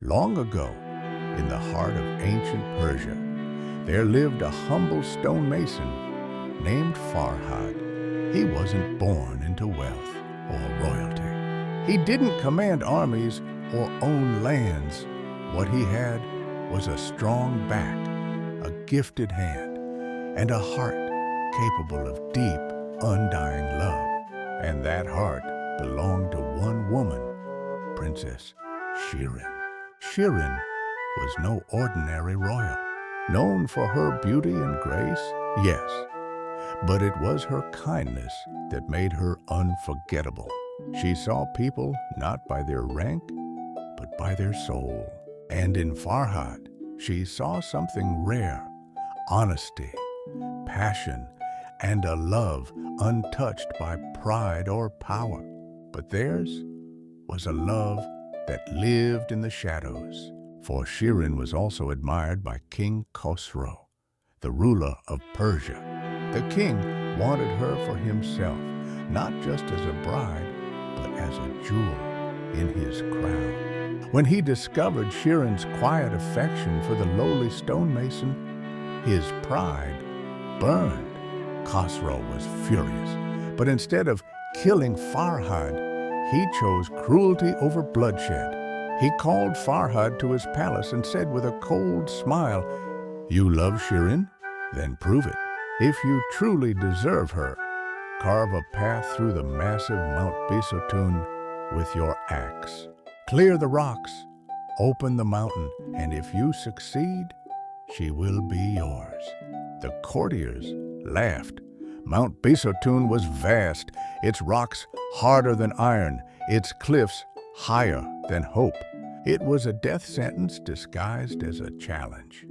Long ago, in the heart of ancient Persia, there lived a humble stonemason named Farhad. He wasn't born into wealth or royalty. He didn't command armies or own lands. What he had was a strong back, a gifted hand, and a heart capable of deep, undying love. And that heart belonged to one woman, Princess Shirin. Shirin was no ordinary royal. Known for her beauty and grace, yes, but it was her kindness that made her unforgettable. She saw people not by their rank, but by their soul. And in Farhad, she saw something rare: honesty, passion, and a love untouched by pride or power. But theirs was a love that lived in the shadows. For Shirin was also admired by King Khosrow, the ruler of Persia. The king wanted her for himself, not just as a bride, but as a jewel in his crown. When he discovered Shirin's quiet affection for the lowly stonemason, his pride burned. Khosrow was furious, but instead of killing Farhad, he chose cruelty over bloodshed. He called Farhad to his palace and said with a cold smile, "You love Shirin? Then prove it. If you truly deserve her, carve a path through the massive Mount Bisotun with your axe. Clear the rocks, open the mountain, and if you succeed, she will be yours." The courtiers laughed. Mount Bisotun was vast, its rocks harder than iron, its cliffs higher than hope. It was a death sentence disguised as a challenge.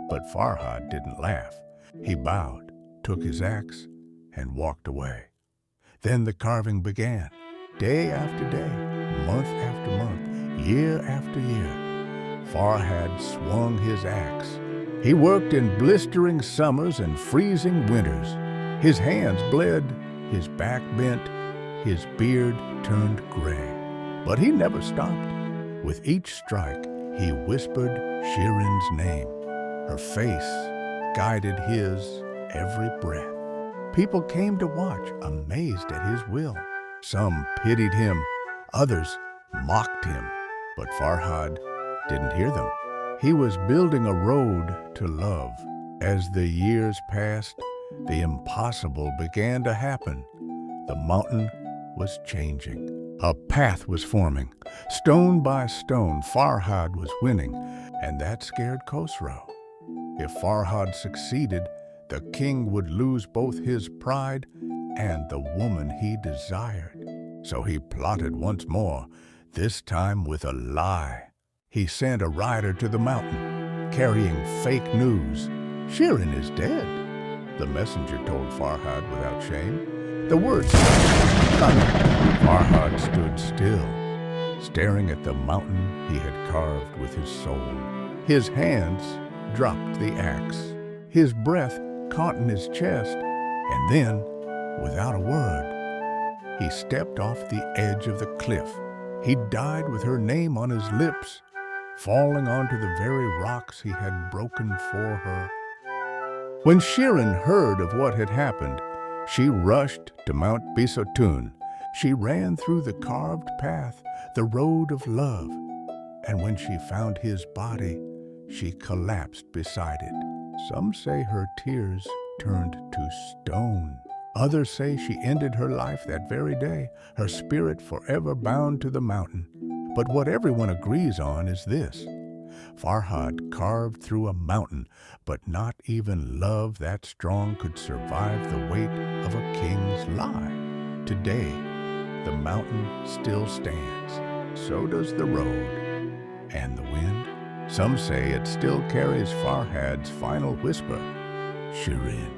But Farhad didn't laugh. He bowed, took his axe, and walked away. Then the carving began. Day after day, month after month, year after year, Farhad swung his axe. He worked in blistering summers and freezing winters. His hands bled, his back bent, his beard turned gray. But he never stopped. With each strike, he whispered Shirin's name. Her face guided his every breath. People came to watch, amazed at his will. Some pitied him, others mocked him. But Farhad didn't hear them. He was building a road to love. As the years passed, the impossible began to happen. The mountain was changing. A path was forming. Stone by stone, Farhad was winning, and that scared Khosrow. If Farhad succeeded, the king would lose both his pride and the woman he desired. So he plotted once more, this time with a lie. He sent a rider to the mountain, carrying fake news. "Shirin is dead," the messenger told Farhad without shame. The words thunder. Farhad stood still, staring at the mountain he had carved with his soul. His hands dropped the axe. His breath caught in his chest, and then, without a word, he stepped off the edge of the cliff. He died with her name on his lips, falling onto the very rocks he had broken for her. When Shirin heard of what had happened, she rushed to Mount Bisotun. She ran through the carved path, the road of love. And when she found his body, she collapsed beside it. Some say her tears turned to stone. Others say she ended her life that very day, her spirit forever bound to the mountain. But what everyone agrees on is this: Farhad carved through a mountain, but not even love that strong could survive the weight of a king's lie. Today, the mountain still stands. So does the road and the wind. Some say it still carries Farhad's final whisper, Shirin.